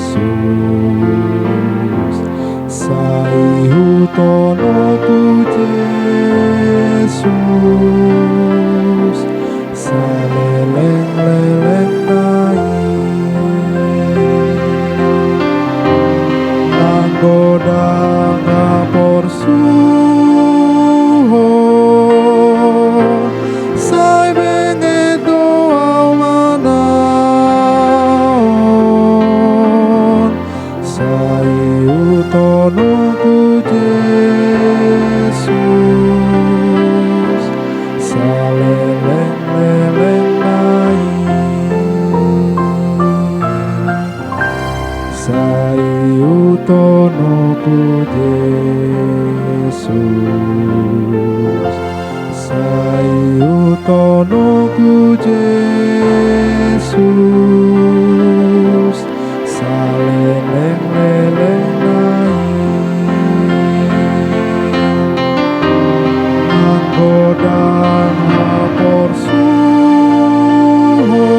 Yesus, sayutonoku Yesus, saleleng-leleng naik nanggoda ngapor suho sai bengedo manaon sai utonoku Yesus, saleleng-leleng sayutonoku Yesus, sayutonoku Yesus, saleleng-leleng anggodang hapor suho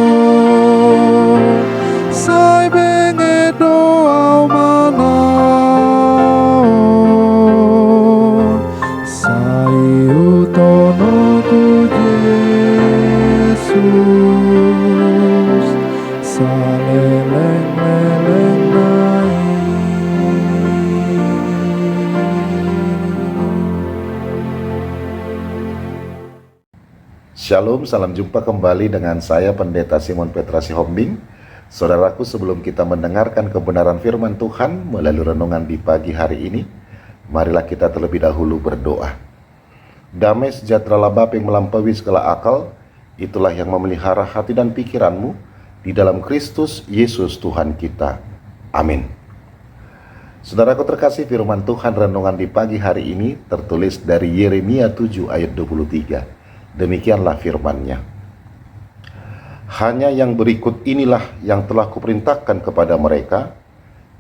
sai bengedo manaon sayutonoku Yesus, saleleng-leleng Shalom, salam jumpa kembali dengan saya Pendeta Simon Petra Sihombing. Saudaraku, sebelum kita mendengarkan kebenaran firman Tuhan melalui renungan di pagi hari ini, marilah kita terlebih dahulu berdoa. Damai sejahtera Bapa yang melampaui segala akal, itulah yang memelihara hati dan pikiranmu di dalam Kristus Yesus Tuhan kita. Amin. Saudaraku terkasih, firman Tuhan renungan di pagi hari ini tertulis dari Yeremia 7 ayat 23. Demikianlah firman-Nya. Hanya yang berikut inilah yang telah kuperintahkan kepada mereka,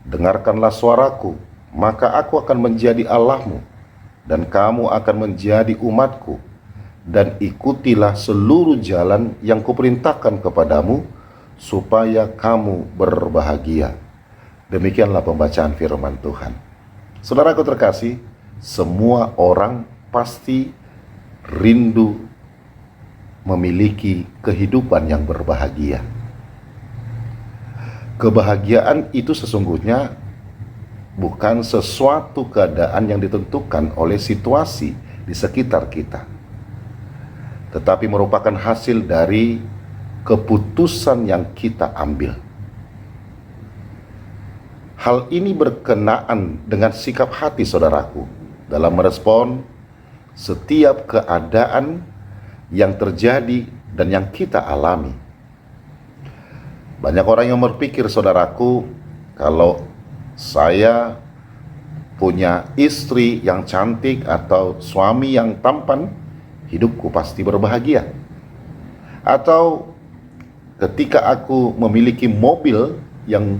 dengarkanlah suaraku, maka aku akan menjadi Allahmu, dan kamu akan menjadi umatku, dan ikutilah seluruh jalan yang kuperintahkan kepadamu, supaya kamu berbahagia. Demikianlah pembacaan firman Tuhan. Saudaraku terkasih, semua orang pasti rindu memiliki kehidupan yang berbahagia. Kebahagiaan itu sesungguhnya bukan sesuatu keadaan yang ditentukan oleh situasi di sekitar kita, tetapi merupakan hasil dari keputusan yang kita ambil. Hal ini berkenaan dengan sikap hati saudaraku dalam merespon setiap keadaan yang terjadi dan yang kita alami. Banyak orang yang berpikir, saudaraku, kalau saya punya istri yang cantik atau suami yang tampan, hidupku pasti berbahagia. Atau ketika aku memiliki mobil yang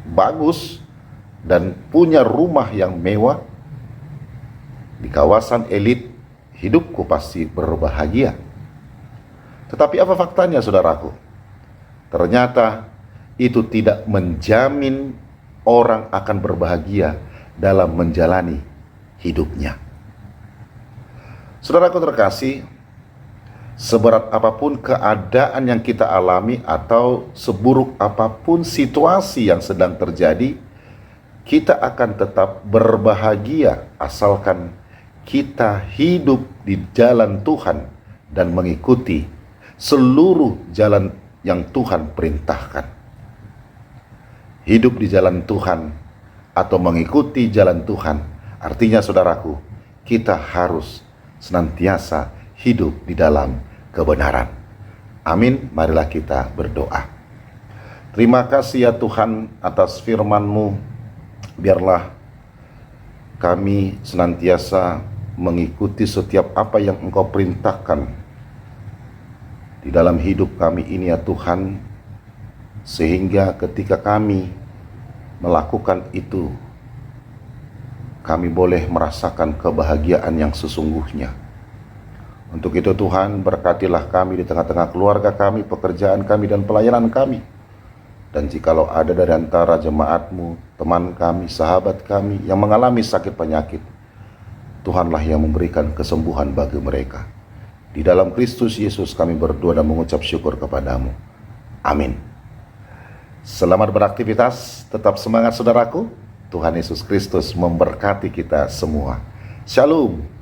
bagus dan punya rumah yang mewah di kawasan elit, hidupku pasti berbahagia. Tetapi apa faktanya, saudaraku? Ternyata itu tidak menjamin orang akan berbahagia dalam menjalani hidupnya. Saudaraku terkasih, seberat apapun keadaan yang kita alami atau seburuk apapun situasi yang sedang terjadi, kita akan tetap berbahagia asalkan kita hidup di jalan Tuhan dan mengikuti seluruh jalan yang Tuhan perintahkan. Hidup di jalan Tuhan atau mengikuti jalan Tuhan artinya, saudaraku, kita harus senantiasa hidup di dalam kebenaran. Amin. Marilah kita berdoa. Terima kasih ya Tuhan atas firman-Mu. Biarlah kami senantiasa mengikuti setiap apa yang Engkau perintahkan di dalam hidup kami ini ya Tuhan, sehingga ketika kami melakukan itu, kami boleh merasakan kebahagiaan yang sesungguhnya. Untuk itu Tuhan, berkatilah kami di tengah-tengah keluarga kami, pekerjaan kami, dan pelayanan kami. Dan jikalau ada dari antara jemaatmu, teman kami, sahabat kami yang mengalami sakit penyakit, Tuhanlah yang memberikan kesembuhan bagi mereka. Di dalam Kristus Yesus kami berdoa dan mengucap syukur kepadamu. Amin. Selamat beraktivitas, tetap semangat saudaraku. Tuhan Yesus Kristus memberkati kita semua. Shalom.